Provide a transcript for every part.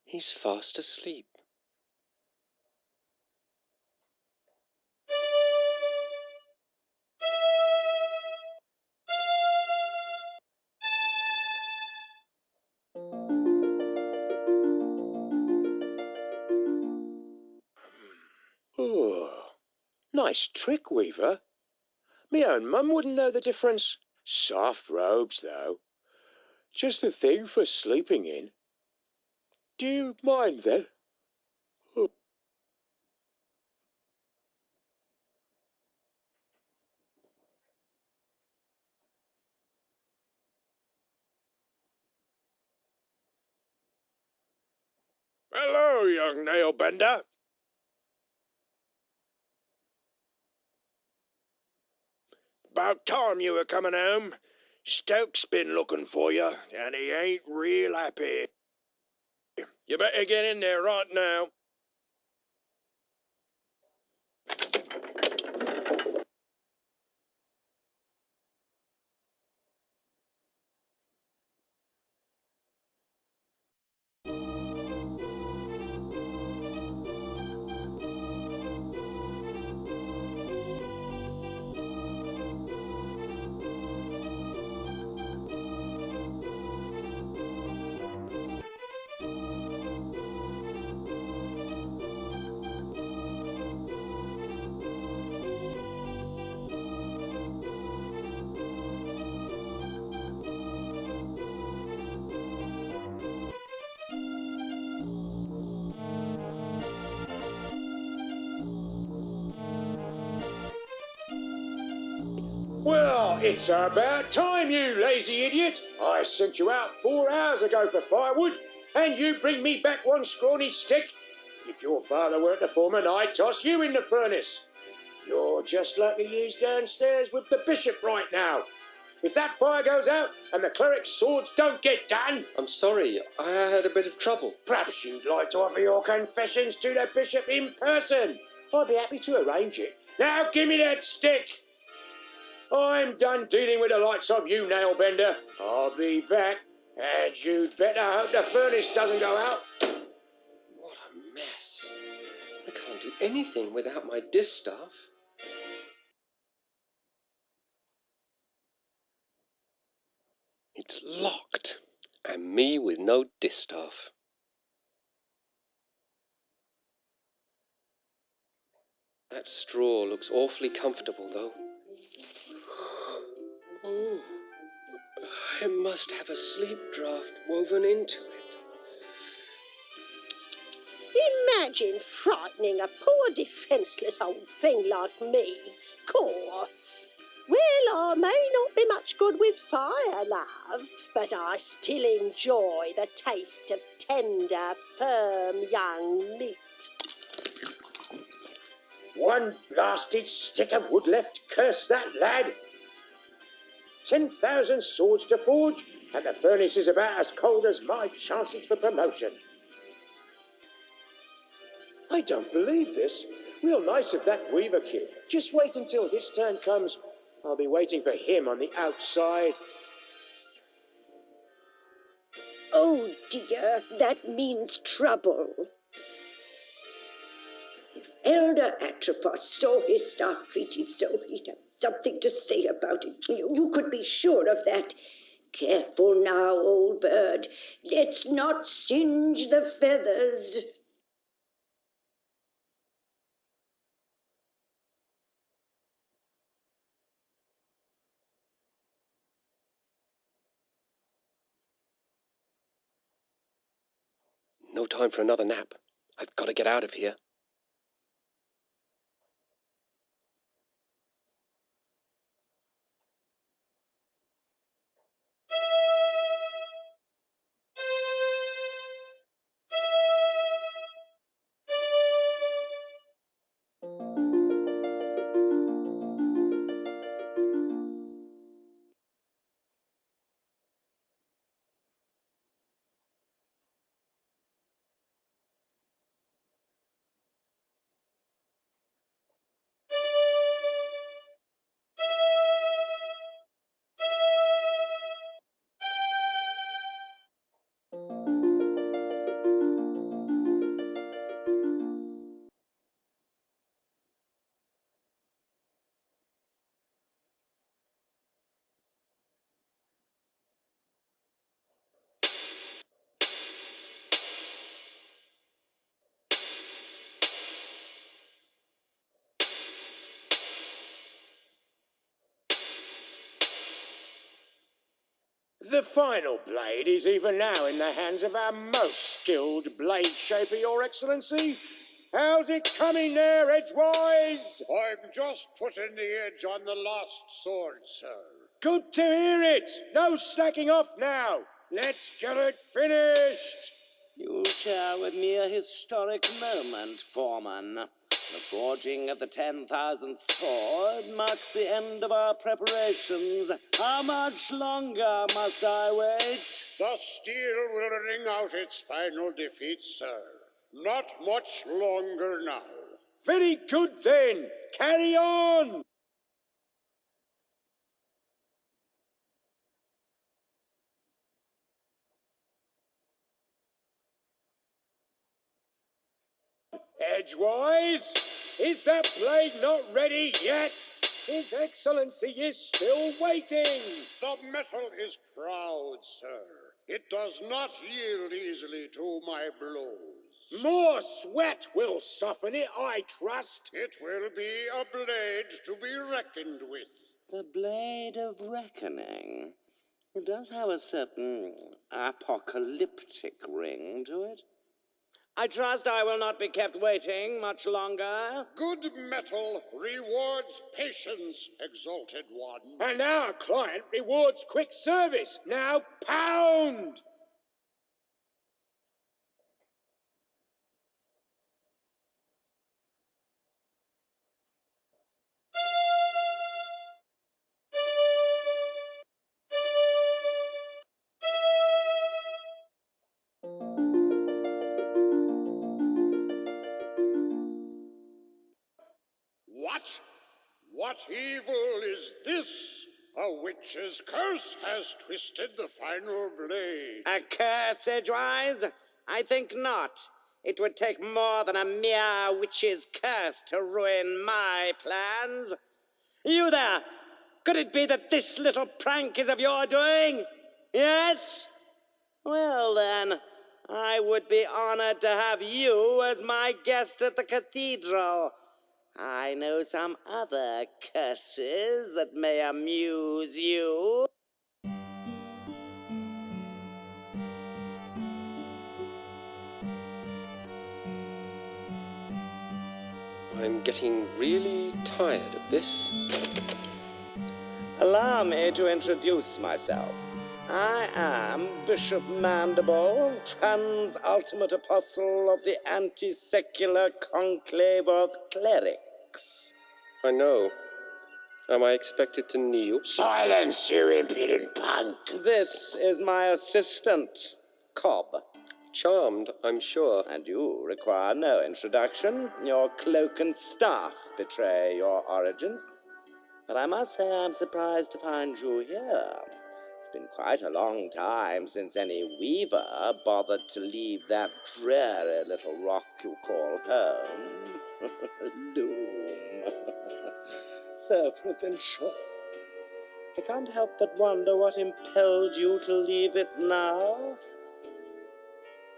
He's fast asleep. Oh, nice trick, Weaver. Me own mum wouldn't know the difference. Soft robes, though. Just the thing for sleeping in. Do you mind, then? Oh. Hello, young nail bender. About time you were coming home. Stoke's been looking for you, and he ain't real happy. You better get in there right now. Well, it's about time, you lazy idiot. I sent you out 4 hours ago for firewood, and you bring me back one scrawny stick. If your father weren't the foreman, I'd toss you in the furnace. You're just like the ewes downstairs with the bishop right now. If that fire goes out and the cleric's swords don't get done... I'm sorry, I had a bit of trouble. Perhaps you'd like to offer your confessions to the bishop in person. I'd be happy to arrange it. Now give me that stick. I'm done dealing with the likes of you, Nailbender. I'll be back, and you'd better hope the furnace doesn't go out. What a mess. I can't do anything without my distaff. It's locked, and me with no distaff. That straw looks awfully comfortable, though. Oh, I must have a sleep draught woven into it. Imagine frightening a poor defenceless old thing like me. Caw. Well, I may not be much good with fire, love, but I still enjoy the taste of tender, firm young meat. One blasted stick of wood left, curse that lad. 10,000 swords to forge, and the furnace is about as cold as my chances for promotion. I don't believe this. Real nice of that Weaver kid. Just wait until his turn comes. I'll be waiting for him on the outside. Oh dear, that means trouble. If Elder Atropos saw his Starfleeted soul, he'd have something to say about it. You could be sure of that. Careful now, old bird. Let's not singe the feathers. No time for another nap. I've got to get out of here. The final blade is even now in the hands of our most skilled blade shaper, Your Excellency. How's it coming there, edgewise? I'm just putting the edge on the last sword, sir. Good to hear it. No slacking off now. Let's get it finished. You share with me a historic moment, Foreman. The forging of the 10,000th sword marks the end of our preparations. How much longer must I wait? The steel will ring out its final defeat, sir. Not much longer now. Very good then. Carry on. Edgewise, is that blade not ready yet? His Excellency is still waiting. The metal is proud, sir. It does not yield easily to my blows. More sweat will soften it, I trust. It will be a blade to be reckoned with. The Blade of Reckoning. It does have a certain apocalyptic ring to it. I trust I will not be kept waiting much longer. Good metal rewards patience, exalted one. And our client rewards quick service. Now pound! What? What evil is this? A witch's curse has twisted the final blade. A curse, Edgewise? I think not. It would take more than a mere witch's curse to ruin my plans. You there! Could it be that this little prank is of your doing? Yes? Well then, I would be honored to have you as my guest at the cathedral. I know some other curses that may amuse you. I'm getting really tired of this. Allow me to introduce myself. I am Bishop Mandible, trans-ultimate apostle of the anti-secular conclave of clerics. I know. Am I expected to kneel? Silence, you impudent punk. This is my assistant, Cobb. Charmed, I'm sure. And you require no introduction. Your cloak and staff betray your origins. But I must say I'm surprised to find you here. It's been quite a long time since any weaver bothered to leave that dreary little rock you call home. Loom. So provincial. I can't help but wonder what impelled you to leave it now.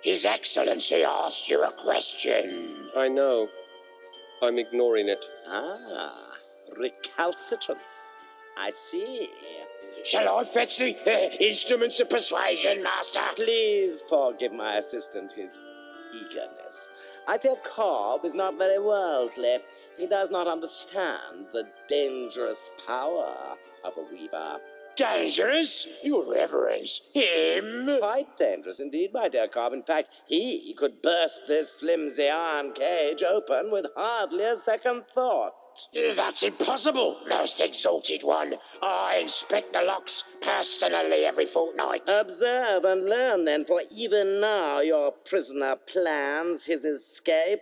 His Excellency asked you a question. I know. I'm ignoring it. Ah, recalcitrance. I see. Shall I fetch the instruments of persuasion, Master? Please forgive my assistant his eagerness. I fear Cobb is not very worldly. He does not understand the dangerous power of a weaver. Dangerous? Your Reverence, him? Quite dangerous indeed, my dear Cobb. In fact, he could burst this flimsy iron cage open with hardly a second thought. That's impossible, most exalted one. I inspect the locks personally every fortnight. Observe and learn, then, for even now your prisoner plans his escape.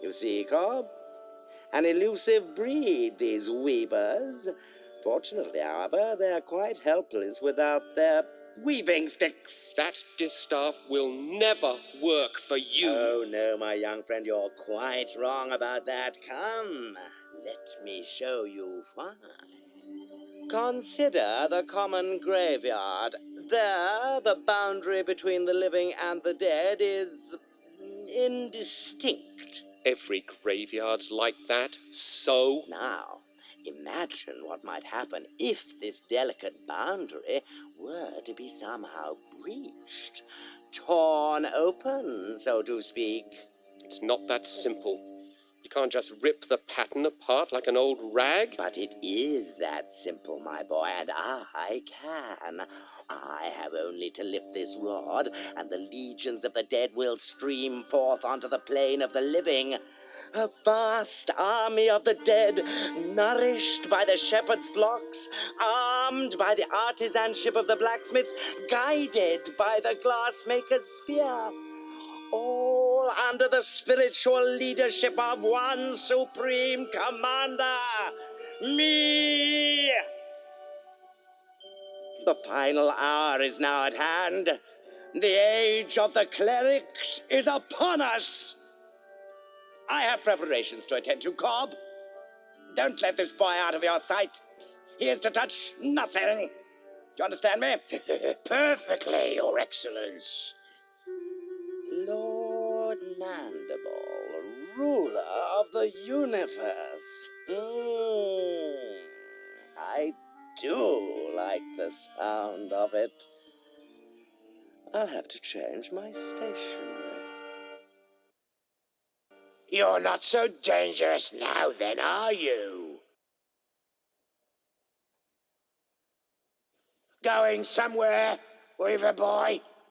You see, Cobb? An elusive breed, these weavers. Fortunately, however, they're quite helpless without their weaving sticks. That distaff will never work for you. Oh, no, my young friend, you're quite wrong about that. Come, let me show you why. Consider the common graveyard. There, the boundary between the living and the dead is indistinct. Every graveyard's like that. So? Now, imagine what might happen if this delicate boundary were to be somehow breached, torn open, so to speak. It's not that simple. You can't just rip the pattern apart like an old rag. But it is that simple, my boy, and I can. I have only to lift this rod, and the legions of the dead will stream forth onto the plane of the living. A vast army of the dead, nourished by the shepherd's flocks, armed by the artisanship of the blacksmiths, guided by the glassmaker's spear. All under the spiritual leadership of one supreme commander, me! The final hour is now at hand. The age of the clerics is upon us. I have preparations to attend to, Cobb. Don't let this boy out of your sight. He is to touch nothing. Do you understand me? Perfectly, Your Excellence. Lord Mandible, ruler of the universe. I do like the sound of it. I'll have to change my stationery. You're not so dangerous now, then, are you? Going somewhere, Weaver boy?